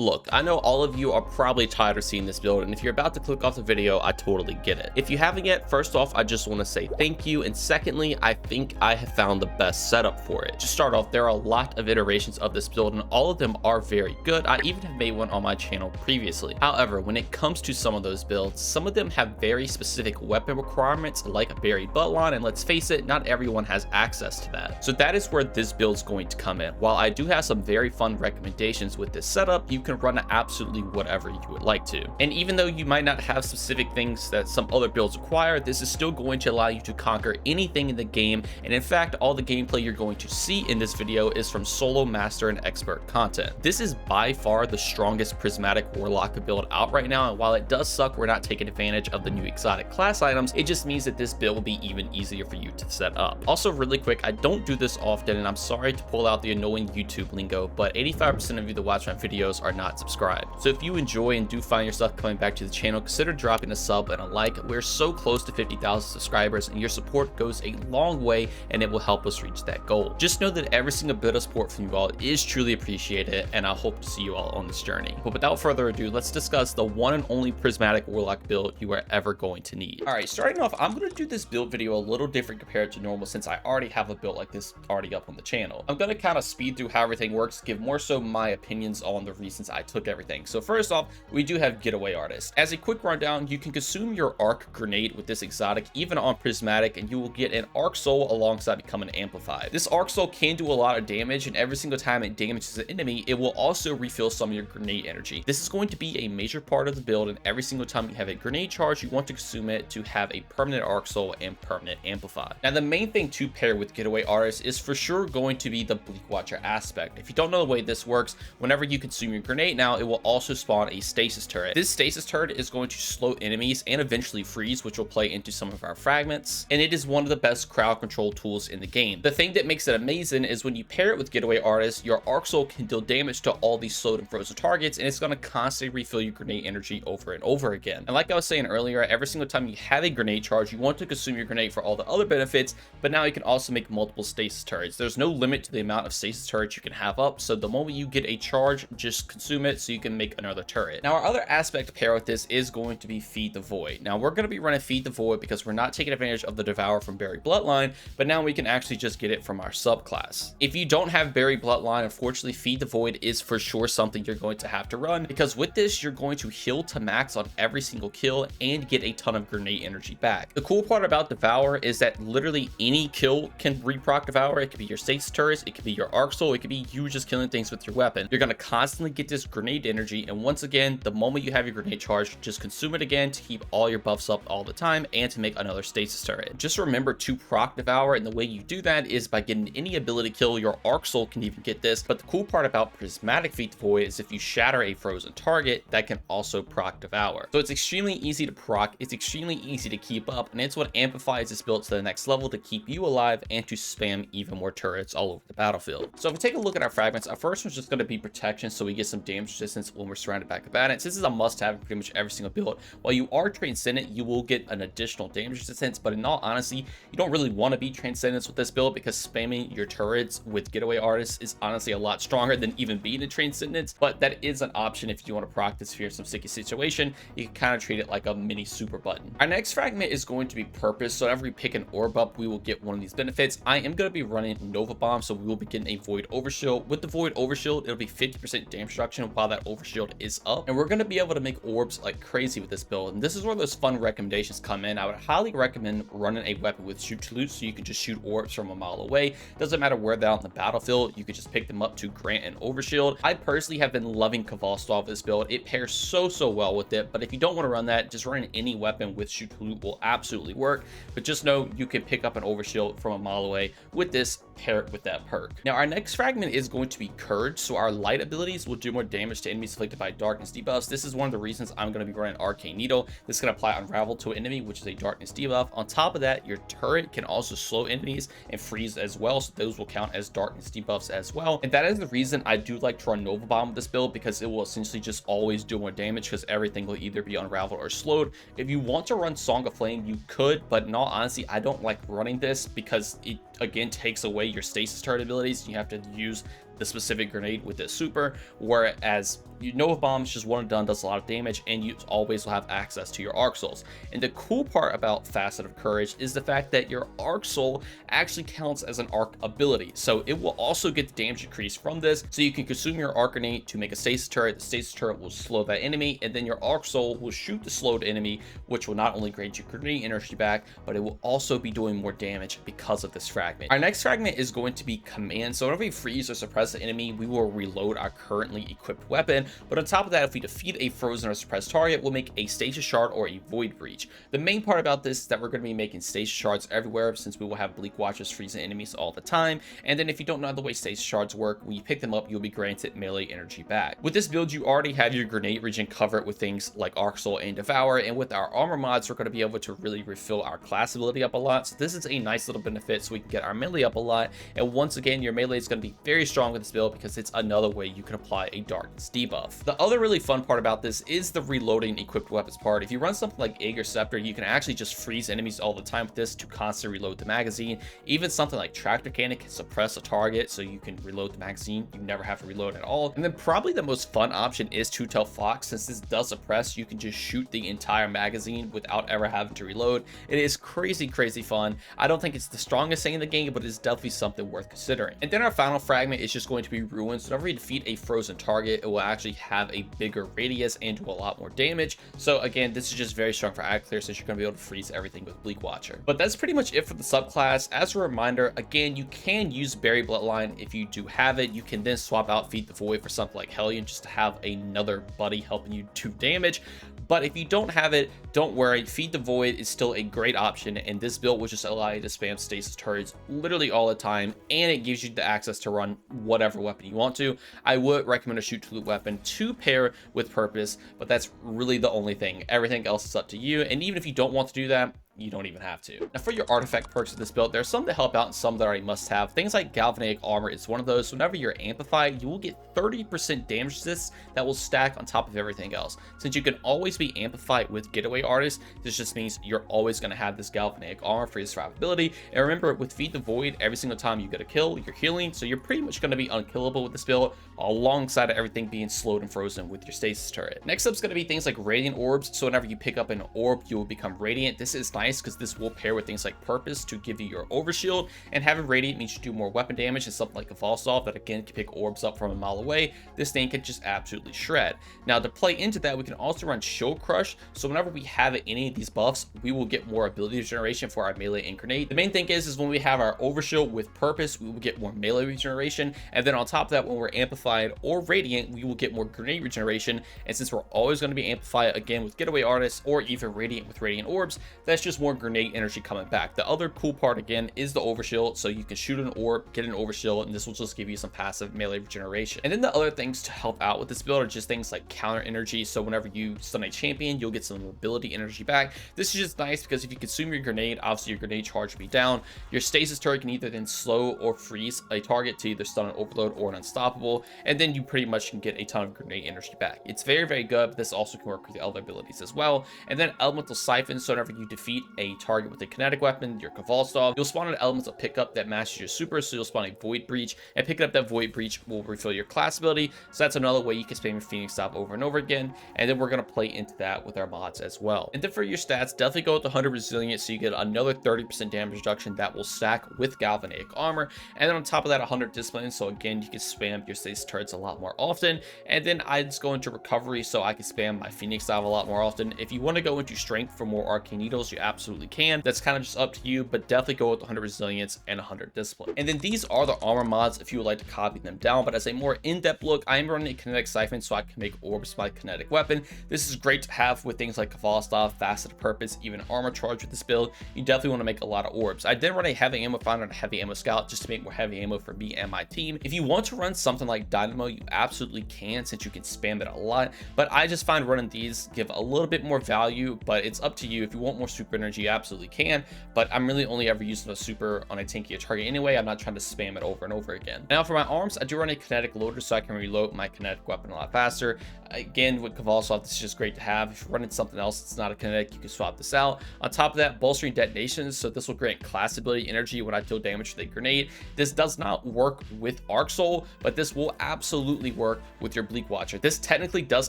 Look, I know all of you are probably tired of seeing this build, and if you're about to click off the video, I totally get it. If you haven't yet, first off, I just want to say thank you, and secondly, I think I have found the best setup for it. To start off, there are a lot of iterations of this build, and all of them are very good. I even have made one on my channel previously. However, when it comes to some of those builds, some of them have very specific weapon requirements, like a buried bloodline, and let's face it, not everyone has access to that. So that is where this build is going to come in. While I do have some very fun recommendations with this setup, you can run absolutely whatever you would like to. And even though you might not have specific things that some other builds require, this is still going to allow you to conquer anything in the game. And in fact, all the gameplay you're going to see in this video is from solo, master, and expert content. This is by far the strongest Prismatic Warlock build out right now, and while it does suck we're not taking advantage of the new exotic class items, it just means that this build will be even easier for you to set up. Also, really quick, I don't do this often, and I'm sorry to pull out the annoying YouTube lingo, but 85% of you that watch my videos are not subscribed. So if you enjoy and do find yourself coming back to the channel, consider dropping a sub and a like. We're so close to 50,000 subscribers, and your support goes a long way, and it will help us reach that goal. Just know that every single bit of support from you all is truly appreciated, and I hope to see you all on this journey. But without further ado, let's discuss the one and only Prismatic Warlock build you are ever going to need. All right, starting off, I'm going to do this build video a little different compared to normal, since I already have a build like this already up on the channel. I'm going to kind of speed through how everything works, give more so my opinions on the reasons I took everything. So first off, we do have Getaway Artist. As a quick rundown, you can consume your arc grenade with this exotic even on Prismatic, and you will get an arc soul alongside becoming amplified. This arc soul can do a lot of damage, and every single time it damages an enemy, it will also refill some of your grenade energy. This is going to be a major part of the build, and every single time you have a grenade charge, you want to consume it to have a permanent arc soul and permanent amplify. Now, the main thing to pair with Getaway Artist is for sure going to be the Bleak Watcher aspect. If you don't know the way this works, whenever you consume your grenade now, it will also spawn a stasis turret. This stasis turret is going to slow enemies and eventually freeze, which will play into some of our fragments, and it is one of the best crowd control tools in the game. The thing that makes it amazing is when you pair it with Getaway Artist, your arc soul can deal damage to all these slowed and frozen targets, and it's going to constantly refill your grenade energy over and over again. And like I was saying earlier, every single time you have a grenade charge, you want to consume your grenade for all the other benefits, but now you can also make multiple stasis turrets. There's no limit to the amount of stasis turrets you can have up, so the moment you get a charge, just consume it so you can make another turret. Now, our other aspect to pair with this is going to be Feed the Void. Now, we're going to be running Feed the Void because we're not taking advantage of the Devour from Buried Bloodline, but now we can actually just get it from our subclass. If you don't have Buried Bloodline, unfortunately, Feed the Void is for sure something you're going to have to run, because with this, you're going to heal to max on every single kill and get a ton of grenade energy back. The cool part about Devour is that literally any kill can reproc Devour. It could be your stasis turrets, it could be your arc soul, it could be you just killing things with your weapon. You're going to constantly get this grenade energy, and once again, the moment you have your grenade charge, just consume it again to keep all your buffs up all the time and to make another stasis turret. Just remember to proc Devour, and the way you do that is by getting any ability kill. Your arc soul can even get this, but the cool part about Prismatic Feed the Void is if you shatter a frozen target, that can also proc Devour. So it's extremely easy to proc, it's extremely easy to keep up, and it's what amplifies this build to the next level to keep you alive and to spam even more turrets all over the battlefield. So if we take a look at our fragments, our first one's just going to be protection, so we get some damage resistance when we're surrounded by combatants. This is a must-have in pretty much every single build. While you are Transcendent, you will get an additional damage resistance, but in all honesty, you don't really want to be Transcendence with this build, because spamming your turrets with Getaway Artists is honestly a lot stronger than even being a Transcendence, but that is an option if you want to practice for some sticky situation. You can kind of treat it like a mini super button. Our next fragment is going to be Purpose, so whenever we pick an orb up, we will get one of these benefits. I am going to be running Nova Bomb, so we will be getting a Void Overshield. With the Void Overshield, it'll be 50% damage reduction while that Overshield is up, and we're going to be able to make orbs like crazy with this build, and this is where those fun recommendations come in. I would highly recommend running a weapon with Shoot to Loot, so you can just shoot orbs from a mile away. Doesn't matter where they're out in the battlefield, you can just pick them up to grant an Overshield. I personally have been loving Kvalstov this build. It pairs so well with it, but if you don't want to run that, just running any weapon with Shoot to Loot will absolutely work, but just know you can pick up an Overshield from a mile away with this, pair it with that perk. Now, our next fragment is going to be Courage, so our light abilities will do more damage to enemies afflicted by darkness debuffs. This is one of the reasons I'm going to be running Arcane Needle. This can apply Unravel to an enemy, which is a darkness debuff. On top of that, your turret can also slow enemies and freeze as well, so those will count as darkness debuffs as well. And that is the reason I do like to run Nova Bomb with this build, because it will essentially just always do more damage, because everything will either be unraveled or slowed. If you want to run Song of Flame, you could, but in all honesty, I don't like running this because it again takes away your stasis turret abilities. You have to use the specific grenade with this super, whereas Nova Bomb's just one and done, does a lot of damage, and you always will have access to your Arc Souls. And the cool part about Facet of Courage is the fact that your Arc Soul actually counts as an arc ability, so it will also get the damage increase from this. So you can consume your Arc Grenade to make a stasis turret. The stasis turret will slow that enemy, and then your Arc Soul will shoot the slowed enemy, which will not only grant you grenade energy back, but it will also be doing more damage because of this fragment. Our next fragment is going to be Command. So whenever we freeze or suppress the enemy, we will reload our currently equipped weapon. But on top of that, if we defeat a frozen or suppressed target, we'll make a stasis shard or a void breach. The main part about this is that we're going to be making stasis shards everywhere, since we will have Bleak Watchers freezing enemies all the time. And then if you don't know the way stasis shards work, when you pick them up, you'll be granted melee energy back. With this build, you already have your grenade region covered with things like Arc Soul and Devour, and with our armor mods, we're going to be able to really refill our class ability up a lot. So this is a nice little benefit, so we can get our melee up a lot. And once again, your melee is going to be very strong with this build because it's another way you can apply a darkness debuff. The other really fun part about this is the reloading equipped weapons part. If you run something like Aegir Scepter, you can actually just freeze enemies all the time with this to constantly reload the magazine. Even something like Tractor Cannon can suppress a target, so you can reload the magazine. You never have to reload at all. And then probably the most fun option is Two-Tailed Fox. Since this does suppress, you can just shoot the entire magazine without ever having to reload. It is crazy fun. I don't think it's the strongest thing in the game, but it's definitely something worth considering. And then our final fragment is just going to be Ruins. So whenever you defeat a frozen target, it will actually have a bigger radius and do a lot more damage. So again, this is just very strong for ad clear, since you're going to be able to freeze everything with Bleak Watcher. But that's pretty much it for the subclass. As a reminder, again, you can use Berry Bloodline if you do have it. You can then swap out Feed the Void for something like Hellion just to have another buddy helping you do damage. But if you don't have it, don't worry, Feed the Void is still a great option, and this build will just allow you to spam stasis turrets literally all the time, and it gives you the access to run whatever weapon you want to. I would recommend a shoot to loot weapon to pair with Purpose, but that's really the only thing. Everything else is up to you, and even if you don't want to do that, you don't even have to. Now for your artifact perks of this build, there's some that help out and some that are a must-have. Things like Galvanic Armor is one of those. So whenever you're amplified, you will get 30% damage resist that will stack on top of everything else. Since you can always be amplified with Getaway Artist, this just means you're always going to have this Galvanic Armor for your survivability. And remember, with Feed the Void, every single time you get a kill, you're healing, so you're pretty much going to be unkillable with this build, alongside of everything being slowed and frozen with your stasis turret. Next up is going to be things like Radiant Orbs. So whenever you pick up an orb, you will become Radiant. This is nice because this will pair with things like Purpose to give you your Overshield, and having Radiant means you do more weapon damage, and something like a Volstov that again can pick orbs up from a mile away. This thing can just absolutely shred. Now to play into that, we can also run Shield Crush, so whenever we have any of these buffs, we will get more ability regeneration for our melee and grenade. The main thing is when we have our Overshield with Purpose, we will get more melee regeneration, and then on top of that, when we're amplified or Radiant, we will get more grenade regeneration. And since we're always going to be amplified again with Getaway Artists or even Radiant with Radiant Orbs, that's just more grenade energy coming back. The other cool part again is the Overshield, so you can shoot an orb, get an Overshield, and this will just give you some passive melee regeneration. And then the other things to help out with this build are just things like counter energy. So whenever you stun a champion, you'll get some mobility energy back. This is just nice because if you consume your grenade, obviously your grenade charge will be down. Your stasis turret can either then slow or freeze a target to either stun an overload or an unstoppable, and then you pretty much can get a ton of grenade energy back. It's very good, but this also can work with the other abilities as well. And then Elemental Siphon, so whenever you defeat a target with a kinetic weapon, your Cavalstov, you'll spawn an elemental pickup that matches your super, so you'll spawn a Void Breach, and picking up that Void Breach will refill your class ability. So that's another way you can spam your Phoenix Stop over and over again, and then we're going to play into that with our mods as well. And then for your stats, definitely go with 100 Resilience, so you get another 30% damage reduction that will stack with Galvanic Armor, and then on top of that 100 Discipline, so again you can spam your stasis turrets a lot more often. And then I just go into Recovery, so I can spam my Phoenix Stop a lot more often. If you want to go into Strength for more Arcane Needles, you absolutely can. That's kind of just up to you, but definitely go with 100 Resilience and 100 Discipline. And then these are the armor mods if you would like to copy them down, but as a more in-depth look, I am running a Kinetic Siphon so I can make orbs by kinetic weapon. This is great to have with things like Cavalstov, Faceted Purpose, even Armor Charge with this build. You definitely want to make a lot of orbs. I did run a Heavy Ammo Finder and a Heavy Ammo Scout just to make more heavy ammo for me and my team. If you want to run something like Dynamo, you absolutely can, since you can spam it a lot, but I just find running these give a little bit more value, but it's up to you. If you want more super energy, you absolutely can, but I'm really only ever using a super on a tankier target anyway. I'm not trying to spam it over and over again. Now for my arms, I do run a kinetic loader so I can reload my kinetic weapon a lot faster. Again, with Cavalswap, this is just great to have. If you're running something else that's not a kinetic, you can swap this out. On top of that, bolstering detonations, so this will grant class ability energy when I deal damage with a grenade. This does not work with Arc Soul, but this will absolutely work with your Bleak Watcher. This technically does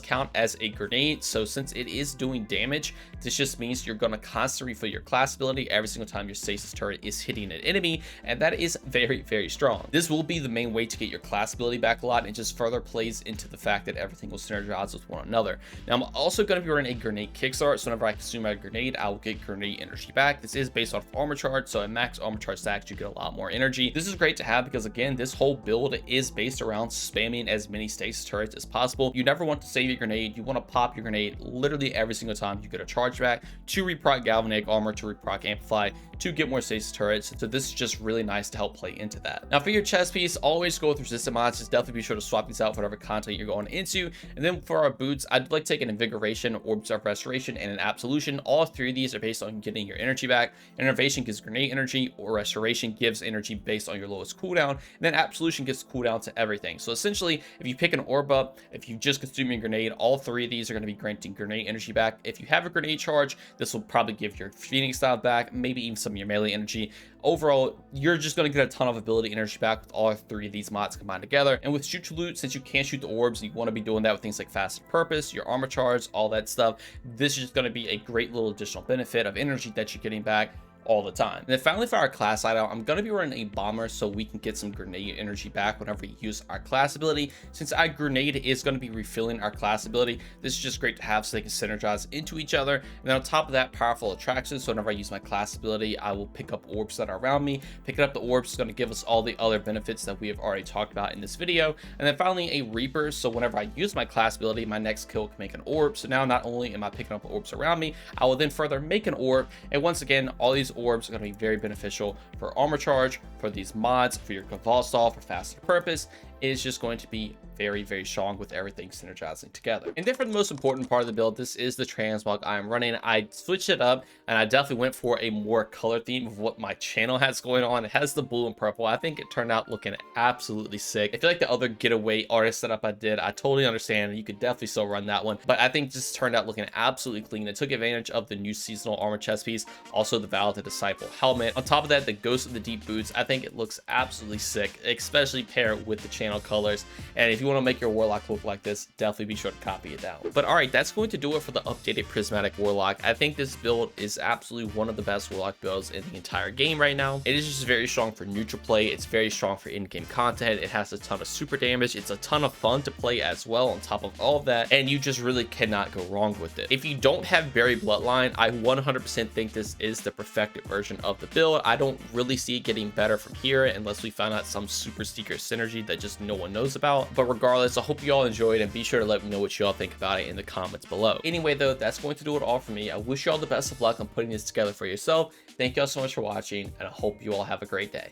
count as a grenade, so since it is doing damage, this just means you're going to constantly refill your class ability every single time your stasis turret is hitting an enemy, and that is very, very strong. This will be the main way to get your class ability back a lot, and just further plays into the fact that everything will synergize with one another. Now I'm also going to be running a grenade kickstart, so whenever I consume a grenade, I will get grenade energy back. This is based off armor charge, so at max armor charge stacks you get a lot more energy. This is great to have because again, this whole build is based around spamming as many stasis turrets as possible. You never want to save your grenade. You want to pop your grenade literally every single time you get a charge back to reproc galvanic armor, to reproc amplify, to get more stasis turrets. So this is just really nice to help play into that. Now for your chest piece, always go with resistant mods. Just definitely be sure to swap these out for whatever content you're going into. And then for our boots, I'd like to take an invigoration, orbs of restoration, and an absolution. All three of these are based on getting your energy back. Innovation gives grenade energy, or restoration gives energy based on your lowest cooldown, and then absolution gives cooldown to everything. So essentially, if you pick an orb up, if you just consume your grenade, all three of these are going to be granting grenade energy back. If you have a grenade charge, this will probably give your Phoenix style back, maybe even some of your melee energy. Overall, you're just going to get a ton of ability energy back with all three of these mods combined together. And with shoot to loot, since you can't shoot the orbs, you want to be doing that with things like fast purpose, your armor charge, all that stuff. This is just going to be a great little additional benefit of energy that you're getting back all the time. And then finally for our class hideout, I'm going to be running a bomber so we can get some grenade energy back whenever we use our class ability. Since our grenade is going to be refilling our class ability, this is just great to have so they can synergize into each other. And then on top of that, powerful attractions. So whenever I use my class ability, I will pick up orbs that are around me. Picking up the orbs is going to give us all the other benefits that we have already talked about in this video. And then finally a reaper. So whenever I use my class ability, my next kill can make an orb. So now not only am I picking up orbs around me, I will then further make an orb. And once again, all these orbs are going to be very beneficial for armor charge, for these mods, for your Caval stall, for faster purpose. It is just going to be very, very strong with everything synergizing together. And then for the most important part of the build, this is the transmog I'm running. I switched it up and I definitely went for a more color theme of what my channel has going on. It has the blue and purple. I think it turned out looking absolutely sick. I feel like the other getaway artist setup I did, I totally understand. You could definitely still run that one, but I think this turned out looking absolutely clean. It took advantage of the new seasonal armor chest piece, also the Vow of the Disciple helmet. On top of that, the Ghost of the Deep boots. I think it looks absolutely sick, especially paired with the channel colors. And if you want to make your Warlock look like this, definitely be sure to copy it down. But all right, that's going to do it for the updated Prismatic Warlock. I think this build is absolutely one of the best Warlock builds in the entire game right now. It is just very strong for neutral play. It's very strong for in-game content. It has a ton of super damage. It's a ton of fun to play as well on top of all of that, and you just really cannot go wrong with it. If you don't have Buried Bloodline, I 100% think this is the perfected version of the build. I don't really see it getting better from here unless we find out some super secret synergy that just no one knows about. But regardless, I hope you all enjoyed, and be sure to let me know what you all think about it in the comments below. Anyway though, that's going to do it all for me. I wish you all the best of luck on putting this together for yourself. Thank you all so much for watching, and I hope you all have a great day.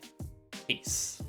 Peace.